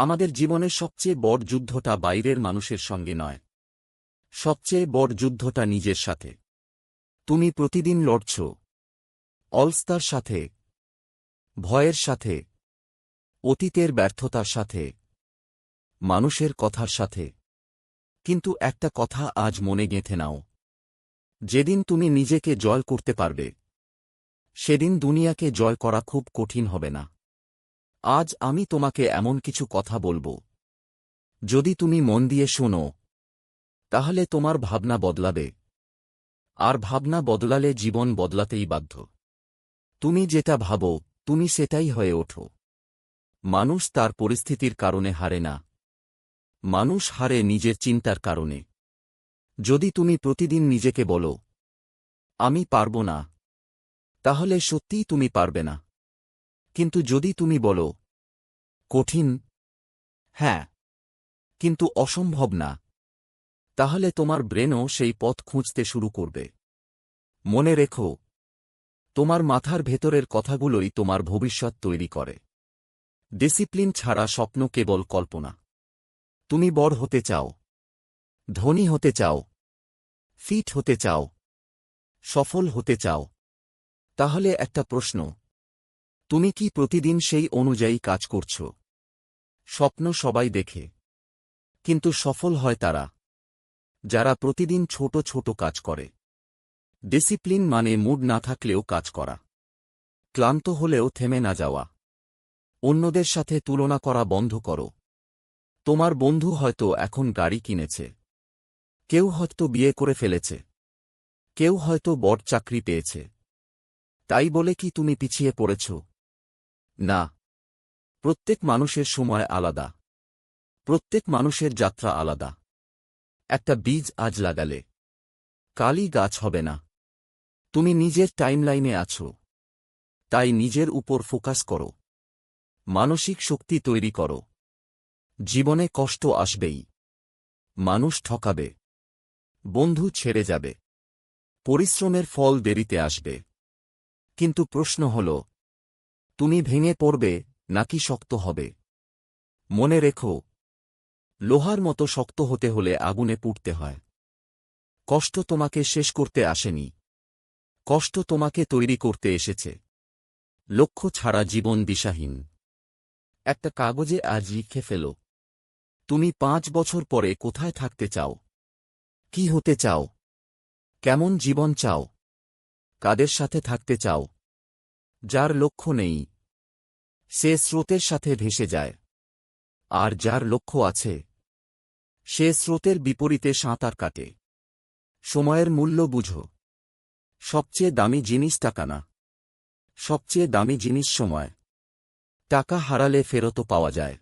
আমাদের জীবনের সবচেয়ে বড় যুদ্ধটা বাইরের মানুষের সঙ্গে নয়, সবচেয়ে বড় যুদ্ধটা নিজের সাথে। তুমি প্রতিদিন লড়ছ অলস্তার সাথে, ভয়ের সাথে, অতীতের ব্যর্থতার সাথে, মানুষের কথার সাথে। কিন্তু একটা কথা আজ মনে গেঁথে নাও, যেদিন তুমি নিজেকে জয় করতে পারবে, সেদিন দুনিয়াকে জয় করা খুব কঠিন হবে না। আজ আমি তোমাকে এমন কিছু কথা বলবো, যদি তুমি মন দিয়ে শোনো, তাহলে তোমার ভাবনা বদলাবে, আর ভাবনা বদলালে জীবন বদলাতেই বাধ্য। তুমি যেটা ভাবো, তুমি সেটাই হয়ে ওঠো। মানুষ তার পরিস্থিতির কারণে হারে না, মানুষ হারে নিজের চিন্তার কারণে। যদি তুমি প্রতিদিন নিজেকে বলো, আমি পারব না, তাহলে সত্যিই তুমি পারবে না। কিন্তু যদি তুমি বলো, কঠিন, হ্যাঁ, কিন্তু অসম্ভব না, তাহলে তোমার ব্রেনও সেই পথ খুঁজতে শুরু করবে। মনে রেখো, তোমার মাথার ভেতরের কথাগুলোই তোমার ভবিষ্যৎ তৈরি করে। ডিসিপ্লিন ছাড়া স্বপ্ন কেবল কল্পনা। তুমি বড় হতে চাও, ধনী হতে চাও, ফিট হতে চাও, সফল হতে চাও, তাহলে একটা প্রশ্ন, তুমি কি প্রতিদিন সেই অনুযায়ী কাজ করছ? স্বপ্ন সবাই দেখে, কিন্তু সফল হয় তারা, যারা প্রতিদিন ছোট ছোট কাজ করে। ডিসিপ্লিন মানে মুড না থাকলেও কাজ করা, ক্লান্ত হলেও থেমে না যাওয়া, অন্যদের সাথে তুলনা করা বন্ধ করো। তোমার বন্ধু হয়তো এখন গাড়ি কিনেছে, কেউ হয়তো বিয়ে করে ফেলেছে, কেউ হয়তো বড় চাকরি পেয়েছে। তাই বলে কি তুমি পিছিয়ে পড়েছ? না। প্রত্যেক মানুষের সময় আলাদা, প্রত্যেক মানুষের যাত্রা আলাদা। একটা বীজ আজ লাগালে কালই গাছ হবে না। তুমি নিজের টাইমলাইনে আছো, তাই নিজের উপর ফোকাস করো, মানসিক শক্তি তৈরি করো। জীবনে কষ্ট আসবেই, মানুষ ঠকাবে, বন্ধু ছেড়ে যাবে, পরিশ্রমের ফল দেরিতে আসবে। কিন্তু প্রশ্ন হল, তুমি ভেঙে পড়বে নাকি শক্ত হবে? মনে রেখো, লোহার মতো শক্ত হতে হলে আগুনে পুড়তে হয়। কষ্ট তোমাকে শেষ করতে আসেনি, কষ্ট তোমাকে তৈরি করতে এসেছে। লক্ষ্য ছাড়া জীবন দিশাহীন। একটা কাগজে আজ লিখে ফেলো, তুমি 5 বছর পরে কোথায় থাকতে চাও, কি হতে চাও, কেমন জীবন চাও, কাদের সাথে থাকতে চাও। যার লক্ষ্য নেই, সে স্রোতের সাথে ভেসে যায়, আর যার লক্ষ্য আছে, সে স্রোতের বিপরীতে সাঁতার কাটে। সময়ের মূল্য বুঝো। সবচেয়ে দামি জিনিস টাকা না, সবচেয়ে দামি জিনিস সময়। টাকা হারালে ফেরতও পাওয়া যায়,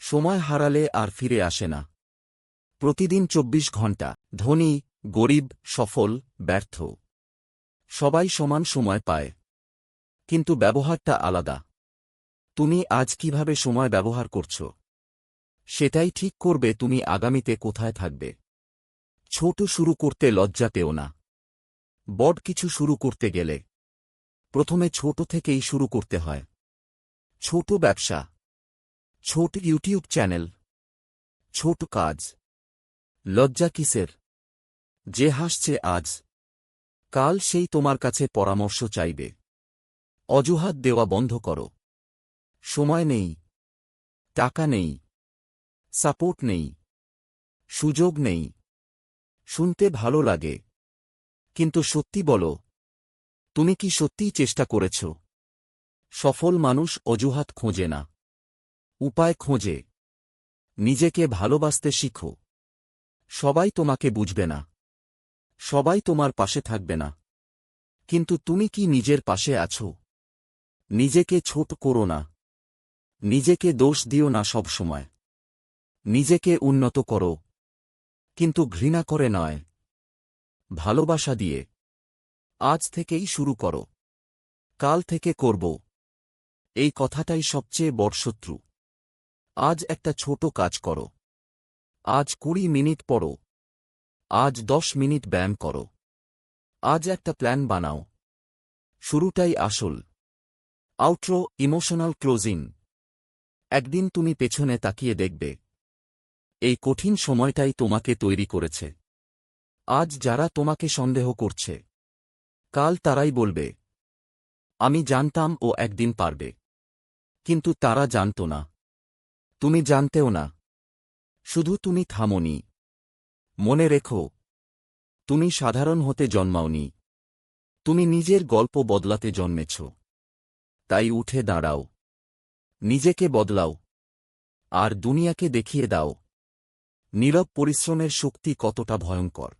সময় হারালে আর ফিরে আসে না। প্রতিদিন 24 ঘন্টা, ধনী, গরিব, সফল, ব্যর্থ, সবাই সমান সময় পায়, কিন্তু ব্যবহারটা আলাদা। তুমি আজ কিভাবে সময় ব্যবহার করছ, সেটাই ঠিক করবে তুমি আগামীতে কোথায় থাকবে। ছোট শুরু করতে লজ্জা পেও না। বড় কিছু শুরু করতে গেলে প্রথমে ছোট থেকেই শুরু করতে হয়। ছোট ব্যবসা, ছোট ইউটিউব চ্যানেল, ছোট কাজ। লজ্জা কিসের? যে হাসছে আজ, কাল সেই তোমার কাছে পরামর্শ চাইবে। অজুহাত দেওয়া বন্ধ করো। সময় নেই, টাকা নেই, সাপোর্ট নেই, সুযোগ নেই। শুনতে ভালো লাগে, কিন্তু সত্যি বলো, তুমি কি সত্যিই চেষ্টা করেছ? সফল মানুষ অজুহাত খোঁজে না, উপায় খোঁজে। নিজেকে ভালোবাসতে শিখো। সবাই তোমাকে বুঝবে না, সবাই তোমার পাশে থাকবে না, কিন্তু তুমি কি নিজের পাশে আছো? নিজেকে ছোট করো না, নিজেকে দোষ দিও না সব সময়। নিজেকে উন্নত করো, কিন্তু ঘৃণা করে নয়, ভালোবাসা দিয়ে। আজ থেকেই শুরু করো, কাল থেকে করব, এই কথাটাই সবচেয়ে বড় শত্রু। আজ একটা ছোট কাজ করো। আজ 20 মিনিট পড়ো, আজ 10 মিনিট ব্যায়াম করো, আজ একটা প্ল্যান বানাও। শুরুটাই আসল। Outro, emotional closing. একদিন তুমি পেছনে তাকিয়ে দেখবে এই কঠিন সময়টাই তোমাকে তৈরি করেছে। আজ যারা তোমাকে সন্দেহ করছে, কাল তারাই বলবে, আমি জানতাম ও একদিন পারবে। কিন্তু তারা জানত না, তুমি জানতেও না। শুধু তুমি থামোনি। মনে রেখো, তুমি সাধারণ হতে জন্মাওনি, তুমি নিজের গল্প বদলাতে জন্মেছ। তাই উঠে দাঁড়াও, নিজেকে বদলাও, আর দুনিয়াকে দেখিয়ে দাও নীরব পরিশ্রমের শক্তি কতটা ভয়ঙ্কর।